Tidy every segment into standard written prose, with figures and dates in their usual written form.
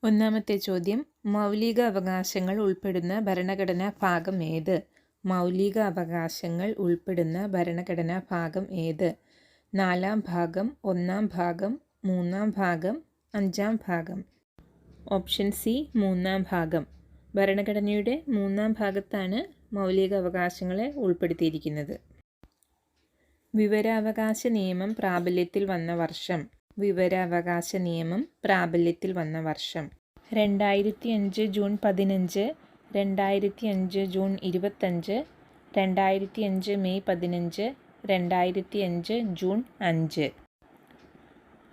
ഒന്നാമത്തെ ചോദ്യം, മൗലിക അവകാശങ്ങൾ ഉൾപ്പെടുന്ന ഭരണഘടനാ ഭാഗം ഏത്? മൗലിക അവകാശങ്ങൾ ഉൾപ്പെടുന്ന ഭരണഘടനാ ഭാഗം ഏത്? 4-ാം ഭാഗം, 1-ാം ഭാഗം, 3-ാം ഭാഗം, 5-ാം ഭാഗം. ഓപ്ഷൻ സി 3-ാം ഭാഗം. ഭരണഘടനയുടെ 3-ാം ഭാഗത്താണ് മൗലിക അവകാശങ്ങളെ ഉൾപ്പെടുത്തിയിരിക്കുന്നത്. വിവരാവകാശ നിയമം പ്രാബല്യത്തിൽ വന്ന വർഷം. വിവരാവകാശ നിയമം പ്രാബല്യത്തിൽ വന്ന വർഷം 2005 June 15, 2005 June 25, 2005 May 15, 2005 June 5.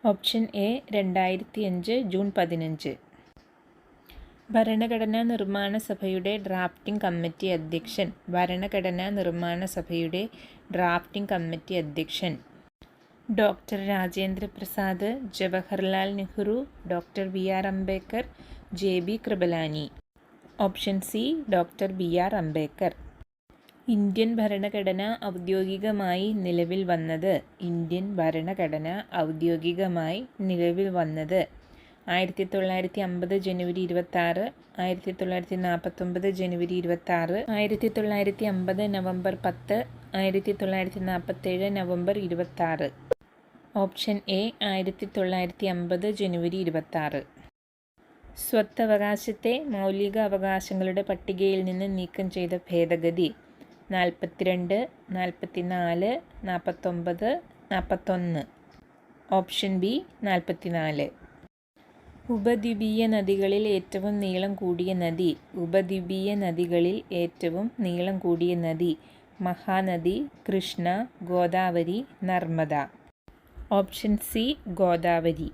Option A 2005 June 15. ഭരണഘടനാ നിർമ്മാണ സഭയുടെ ഡ്രാഫ്റ്റിംഗ് കമ്മിറ്റി അധ്യക്ഷൻ. ഭരണഘടനാ നിർമ്മാണ സഭയുടെ ഡ്രാഫ്റ്റിംഗ് കമ്മിറ്റി അധ്യക്ഷൻ doctor Rajendra Prasad, Jawaharlal Nehru, doctor B R. Ambedkar, J B. Kripalani. Option C doctor B R. Ambedkar. Indian ഭരണഘടന ഔദ്യോഗികമായി നിലവിൽ വന്നത്. ഇന്ത്യൻ ഭരണഘടന ഔദ്യോഗികമായി നിലവിൽ വന്നത് 1950 ജനുവരി 26, 1949 ജനുവരി 26, 1950 നവംബർ 10, 1947 നവംബർ 26. ഓപ്ഷൻ എ 1950 ജനുവരി 26. സ്വത്തവകാശത്തെ മൗലിക അവകാശങ്ങളുടെ പട്ടികയിൽ നിന്ന് നീക്കം ചെയ്ത ഭേദഗതി 42, 44, 49, 41. Option B 44. ഉപദ്വീപീയ നദികളിൽ ഏറ്റവും നീളം കൂടിയ നദി. ഉപദ്വീപീയ നദികളിൽ ഏറ്റവും നീളം കൂടിയ നദി. മഹാനദി, കൃഷ്ണ, ഗോദാവരി, നർമ്മദ. Option C Godavari.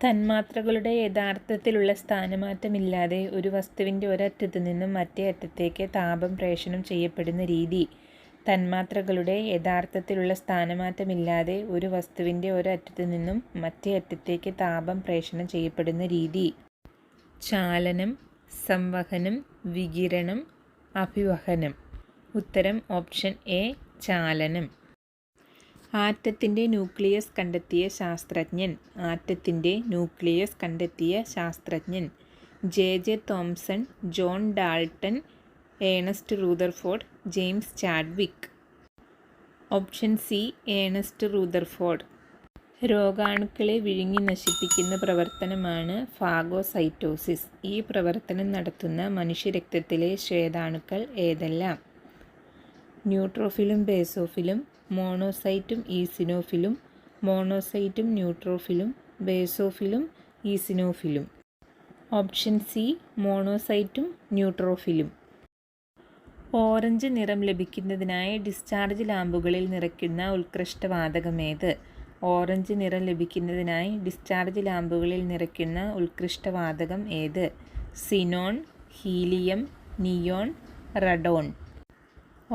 തന്മാത്രകളുടെ യഥാർത്ഥത്തിലുള്ള സ്ഥാനമാറ്റമില്ലാതെ ഒരു വസ്തുവിൻ്റെ ഒരറ്റത്തു നിന്നും മറ്റേ അറ്റത്തേക്ക് താപം പ്രേഷണം ചെയ്യപ്പെടുന്ന രീതി. തന്മാത്രകളുടെ യഥാർത്ഥത്തിലുള്ള സ്ഥാനമാറ്റമില്ലാതെ ഒരു വസ്തുവിൻ്റെ ഒരറ്റത്തു നിന്നും മറ്റേ അറ്റത്തേക്ക് താപം പ്രേഷണം ചെയ്യപ്പെടുന്ന രീതി. ചാലനം, സംവഹനം, വികിരണം, അഭിവഹനം. ഉത്തരം ഓപ്ഷൻ എ ചാലനം. ആറ്റത്തിൻ്റെ ന്യൂക്ലിയസ് കണ്ടെത്തിയ ശാസ്ത്രജ്ഞൻ. ആറ്റത്തിൻ്റെ ന്യൂക്ലിയസ് കണ്ടെത്തിയ ശാസ്ത്രജ്ഞൻ J Thomson, John Dalton, Ernest Rutherford, James Chadwick. Option C Ernest Rutherford. രോഗാണുക്കളെ വിഴുങ്ങി നശിപ്പിക്കുന്ന പ്രവർത്തനമാണ് ഫാഗോസൈറ്റോസിസ്. ഈ പ്രവർത്തനം നടത്തുന്ന മനുഷ്യരക്തത്തിലെ ശ്വേതാണുക്കൾ ഏതെല്ലാം? ന്യൂട്രോഫിലും ബേസോഫിലും, മോണോസൈറ്റും ഈസിനോഫിലും, മോണോസൈറ്റും ന്യൂട്രോഫിലും, ബേസോഫിലും ഈസിനോഫിലും. ഓപ്ഷൻ സി മോണോസൈറ്റും ന്യൂട്രോഫിലും. ഓറഞ്ച് നിറം ലഭിക്കുന്നതിനായി ഡിസ്ചാർജ് ലാമ്പുകളിൽ നിറയ്ക്കുന്ന ഉത്കൃഷ്ടവാതകമേത്? ഓറഞ്ച് നിറം ലഭിക്കുന്നതിനായി ഡിസ്ചാർജ് ലാമ്പുകളിൽ നിറയ്ക്കുന്ന ഉത്കൃഷ്ടവാതകം ഏത്? Xenon, helium, neon, radon.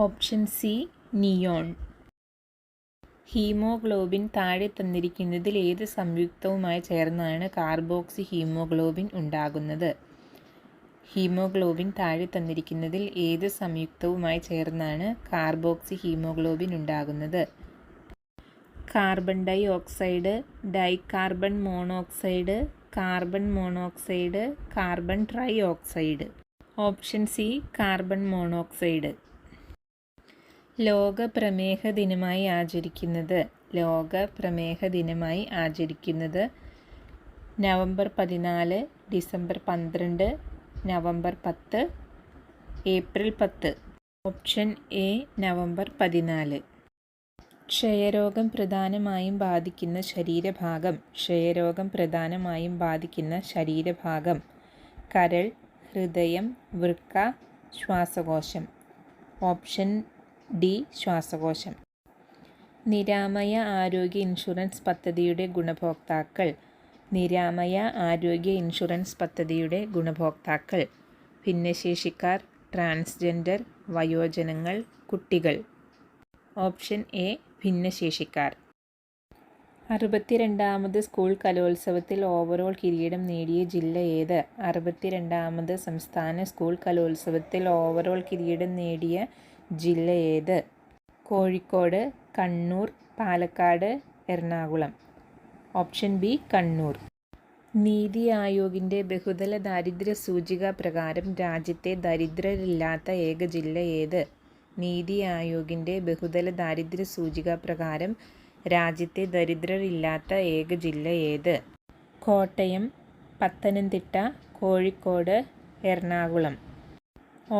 Option C neon. Haemoglobin താഴെ തന്നിരിക്കുന്നതിൽ ഏത് സംയുക്തവുമായി ചേർന്നാണ് കാർബോക്സി ഹീമോഗ്ലോബിൻ ഉണ്ടാകുന്നത്? ഹീമോഗ്ലോബിൻ താഴെ തന്നിരിക്കുന്നതിൽ ഏത് സംയുക്തവുമായി ചേർന്നാണ് കാർബോക്സി ഹീമോഗ്ലോബിൻ ഉണ്ടാകുന്നത്? Carbon dioxide, dicarbon monoxide, carbon monoxide, carbon trioxide. Option C carbon monoxide. ലോക പ്രമേഹ ദിനമായി ആചരിക്കുന്നത്. ലോക പ്രമേഹ ദിനമായി ആചരിക്കുന്നത് November 14, December 12, November 10, April 10. Option A November 14. ക്ഷയരോഗം പ്രധാനമായും ബാധിക്കുന്ന ശരീരഭാഗം. ക്ഷയരോഗം പ്രധാനമായും ബാധിക്കുന്ന ശരീരഭാഗം കരൾ, ഹൃദയം, വൃക്ക, ശ്വാസകോശം. ഓപ്ഷൻ ഡി ശ്വാസകോശം. നിരാമയ ആരോഗ്യ ഇൻഷുറൻസ് പദ്ധതിയുടെ ഗുണഭോക്താക്കൾ. നിരാമയ ആരോഗ്യ ഇൻഷുറൻസ് പദ്ധതിയുടെ ഗുണഭോക്താക്കൾ ഭിന്നശേഷിക്കാർ, ട്രാൻസ്ജെൻഡർ, വയോജനങ്ങൾ, കുട്ടികൾ. ഓപ്ഷൻ എ ഭിന്നശേഷിക്കാർ. 62ാമത് സ്കൂൾ കലോത്സവത്തിൽ ഓവറോൾ കിരീടം നേടിയ ജില്ല ഏത്? 62ാമത് സംസ്ഥാന സ്കൂൾ കലോത്സവത്തിൽ ഓവറോൾ കിരീടം നേടിയ ജില്ല ഏത്? കോഴിക്കോട്, കണ്ണൂർ, പാലക്കാട്, എറണാകുളം. Option B Kannur. നീതി ആയോഗിൻ്റെ ബഹുതല ദാരിദ്ര്യ സൂചിക പ്രകാരം രാജ്യത്തെ ദരിദ്രരില്ലാത്ത ഏക ജില്ല ഏത്? നീതി ആയോഗിൻ്റെ ബഹുതല ദാരിദ്ര്യ സൂചിക പ്രകാരം രാജ്യത്തെ ദരിദ്രരില്ലാത്ത ഏക ജില്ല ഏത്? കോട്ടയം, പത്തനംതിട്ട, കോഴിക്കോട്, എറണാകുളം.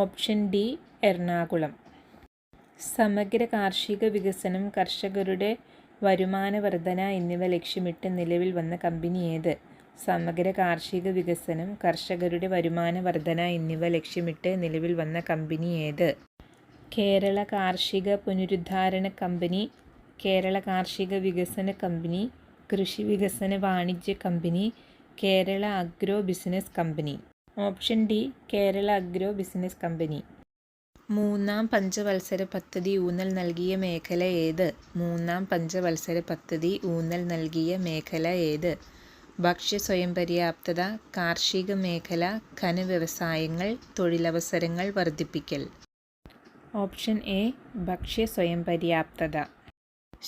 Option D Ernakulam. സമഗ്ര കാർഷിക വികസനം, കർഷകരുടെ വരുമാന വർധന എന്നിവ ലക്ഷ്യമിട്ട് നിലവിൽ വന്ന കമ്പനി ഏത്? സമഗ്ര കാർഷിക വികസനം, കർഷകരുടെ വരുമാന വർധന എന്നിവ ലക്ഷ്യമിട്ട് നിലവിൽ വന്ന കമ്പനി ഏത്? കേരള കാർഷിക പുനരുദ്ധാരണ കമ്പനി, കേരള കാർഷിക വികസന കമ്പനി, കൃഷി വികസന വാണിജ്യ company, Kerala agro business company. Option D Kerala agro business company. മൂന്നാം പഞ്ചവത്സര പദ്ധതി ഊന്നൽ നൽകിയ മേഖല ഏത്? മൂന്നാം പഞ്ചവത്സര പദ്ധതി ഊന്നൽ നൽകിയ മേഖല ഏത്? ഭക്ഷ്യ സ്വയം പര്യാപ്തത, കാർഷിക മേഖല, ഖനവ്യവസായങ്ങൾ, തൊഴിലവസരങ്ങൾ വർദ്ധിപ്പിക്കൽ. ഓപ്ഷൻ എ ഭക്ഷ്യ സ്വയം പര്യാപ്തത.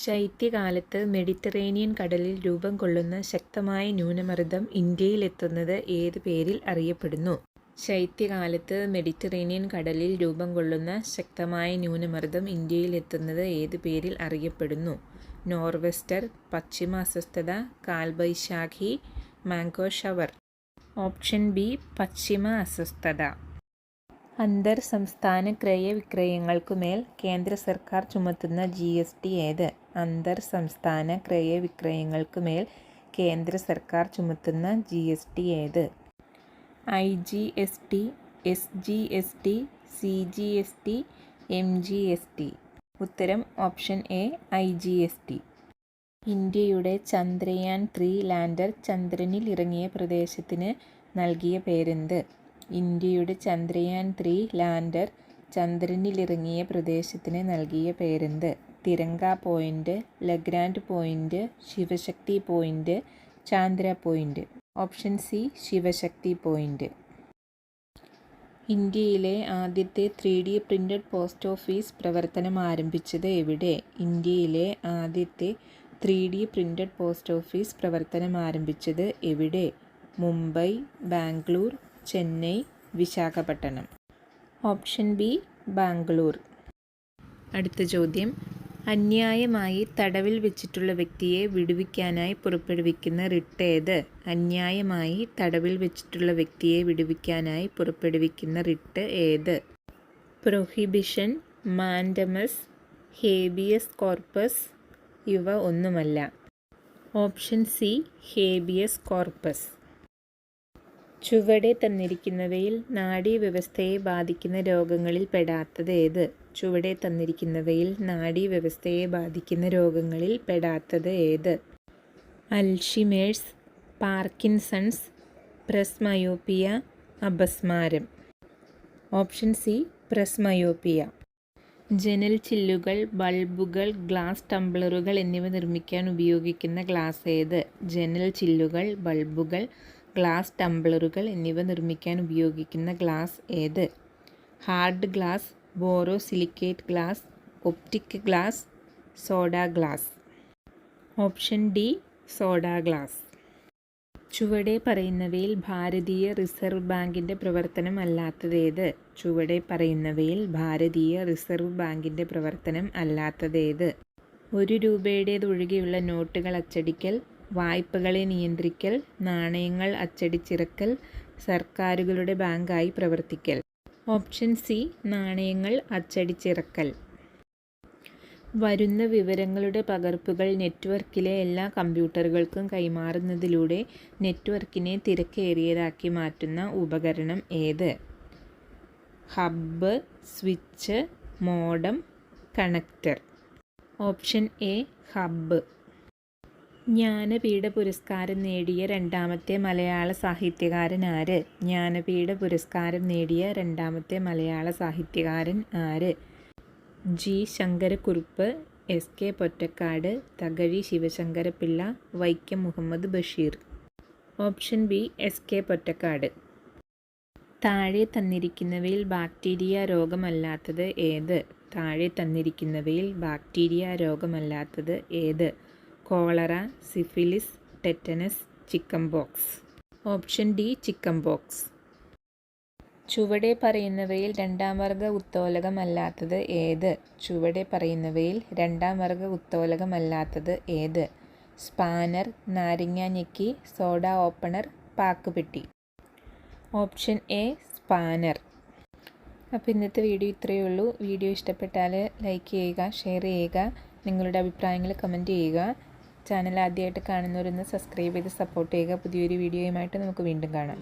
ശൈത്യകാലത്ത് മെഡിറ്ററേനിയൻ കടലിൽ രൂപം കൊള്ളുന്ന ശക്തമായ ന്യൂനമർദം ഇന്ത്യയിലെത്തുന്നത് ഏത് പേരിൽ അറിയപ്പെടുന്നു? ശൈത്യകാലത്ത് മെഡിറ്ററേനിയൻ കടലിൽ രൂപം കൊള്ളുന്ന ശക്തമായ ന്യൂനമർദം ഇന്ത്യയിലെത്തുന്നത് ഏത് പേരിൽ അറിയപ്പെടുന്നു? നോർവെസ്റ്റർ, പശ്ചിമ അസ്വസ്ഥത, Kalbaishakhi, mango shower. Option B പശ്ചിമ അസ്വസ്ഥത. അന്തർ സംസ്ഥാന ക്രയവിക്രയങ്ങൾക്കുമേൽ കേന്ദ്ര സർക്കാർ ചുമത്തുന്ന GST ഏത്? അന്തർ സംസ്ഥാന ക്രയവിക്രയങ്ങൾക്കുമേൽ കേന്ദ്ര സർക്കാർ ചുമത്തുന്ന GST ഏത്? IGST, SGST, CGST, MGST. ഉത്തരം ഓപ്ഷൻ എ IGST. ഇന്ത്യയുടെ ചന്ദ്രയാൻ 3 ലാൻഡർ ചന്ദ്രനിൽ ഇറങ്ങിയ പ്രദേശത്തിന് നൽകിയ പേരെന്ത്? ഇന്ത്യയുടെ ചന്ദ്രയാൻ 3 ലാൻഡർ ചന്ദ്രനിലിറങ്ങിയ പ്രദേശത്തിന് നൽകിയ പേരെന്ത്? Tiranga point, Lagrange point, Shiv Shakti point, Chandra point. Option C Shiv Shakti point. ഇന്ത്യയിലെ ആദ്യത്തെ 3D പ്രിന്റഡ് പോസ്റ്റ് ഓഫീസ് പ്രവർത്തനം ആരംഭിച്ചത് എവിടെ? ഇന്ത്യയിലെ ആദ്യത്തെ 3D പ്രിന്റഡ് പോസ്റ്റ് ഓഫീസ് പ്രവർത്തനം ആരംഭിച്ചത് എവിടെ? മുംബൈ, ബാംഗ്ലൂർ, ചെന്നൈ, വിശാഖപട്ടണം. Option B Bangalore. അടുത്ത ചോദ്യം, അന്യായമായി തടവിൽ വെച്ചിട്ടുള്ള വ്യക്തിയെ വിടുവിക്കാനായി പുറപ്പെടുവിക്കുന്ന റിട്ട് ഏത്? അന്യായമായി തടവിൽ വെച്ചിട്ടുള്ള വ്യക്തിയെ വിടുവിക്കാനായി പുറപ്പെടുവിക്കുന്ന റിട്ട് ഏത്? Prohibition, mandamus, habeas corpus. ഇവ ഒന്നുമല്ല. Option C habeas corpus. ചുവടെ തന്നിരിക്കുന്നവയിൽ നാഡീവ്യവസ്ഥയെ ബാധിക്കുന്ന രോഗങ്ങളിൽ പെടാത്തത് ഏത്? ചുവടെ തന്നിരിക്കുന്നവയിൽ നാഡീവ്യവസ്ഥയെ ബാധിക്കുന്ന രോഗങ്ങളിൽ പെടാത്തത് ഏത്? അൽഷിമേഴ്സ്, പാർക്കിൻസൺസ്, പ്രസ്മയോപ്പിയ, അപസ്മാരം. Option C presbyopia. ജനൽ ചില്ലുകൾ, ബൾബുകൾ, ഗ്ലാസ് ടംബ്ലറുകൾ എന്നിവ നിർമ്മിക്കാൻ ഉപയോഗിക്കുന്ന ഗ്ലാസ് ഏത്? ജനൽ ചില്ലുകൾ, ബൾബുകൾ, ഗ്ലാസ് ടംബ്ലറുകൾ എന്നിവ നിർമ്മിക്കാൻ ഉപയോഗിക്കുന്ന ഗ്ലാസ് ഏത്? Hard glass, borosilicate glass, optic glass, soda glass. Option D soda glass. ചുവടെ പറയുന്നവയിൽ ഭാരതീയ റിസർവ് ബാങ്കിൻ്റെ പ്രവർത്തനം അല്ലാത്തത് ഏത്? ചുവടെ പറയുന്നവയിൽ ഭാരതീയ റിസർവ് ബാങ്കിൻ്റെ പ്രവർത്തനം അല്ലാത്തത് ഏത്? 1 രൂപയുടേതൊഴികെയുള്ള നോട്ടുകൾ അച്ചടിക്കൽ, വായ്പകളെ നിയന്ത്രിക്കൽ, നാണയങ്ങൾ അച്ചടിച്ചിറക്കൽ, സർക്കാരുകളുടെ ബാങ്കായി പ്രവർത്തിക്കൽ. ഓപ്ഷൻ സി നാണയങ്ങൾ അച്ചടിച്ചിറക്കൽ. വരുന്ന വിവരങ്ങളുടെ പകർപ്പുകൾ നെറ്റ്വർക്കിലെ എല്ലാ കമ്പ്യൂട്ടറുകൾക്കും കൈമാറുന്നതിലൂടെ നെറ്റ്വർക്കിനെ തിരക്കേറിയതാക്കി മാറ്റുന്ന ഉപകരണം ഏത്? Hub, switch, modem, connector. Option A hub. Jnanpith പുരസ്കാരം നേടിയ രണ്ടാമത്തെ മലയാള സാഹിത്യകാരൻ ആര്? ജ്ഞാനപീഠ പുരസ്കാരം നേടിയ രണ്ടാമത്തെ മലയാള സാഹിത്യകാരൻ ആര്? G Sankara Kurup, S K. Pottekkatt, Thakazhi Sivasankara Pillai, Vaikom Muhammad Basheer. Option B S K. Pottekkatt. താഴെ തന്നിരിക്കുന്നവയിൽ ബാക്ടീരിയ രോഗമല്ലാത്തത് ഏത്? താഴെ തന്നിരിക്കുന്നവയിൽ ബാക്ടീരിയ രോഗമല്ലാത്തത് ഏത്? Cholera, syphilis, tetanus, chicken pox. Option D chicken pox. ചുവടെ പറയുന്നവയിൽ രണ്ടാം വർഗ ഉത്തോലകമല്ലാത്തത് ഏത്? ചുവടെ പറയുന്നവയിൽ രണ്ടാം വർഗ ഉത്തോലകമല്ലാത്തത് ഏത്? സ്പാനർ, നാരങ്ങാഞ്ഞെക്കി, സോഡ ഓപ്പണർ, പാക്കുപെട്ടി. Option A spanner. അപ്പോൾ ഇന്നത്തെ വീഡിയോ ഇത്രയേ ഉള്ളൂ. വീഡിയോ ഇഷ്ടപ്പെട്ടാൽ ലൈക്ക് ചെയ്യുക, ഷെയർ ചെയ്യുക, നിങ്ങളുടെ അഭിപ്രായങ്ങൾ കമൻറ്റ് ചെയ്യുക. ചാനൽ ആദ്യമായിട്ട് കാണുന്നവരൊന്ന് സബ്സ്ക്രൈബ് ചെയ്ത് സപ്പോർട്ട് ചെയ്യുക. പുതിയൊരു വീഡിയോയുമായിട്ട് നമുക്ക് വീണ്ടും കാണാം.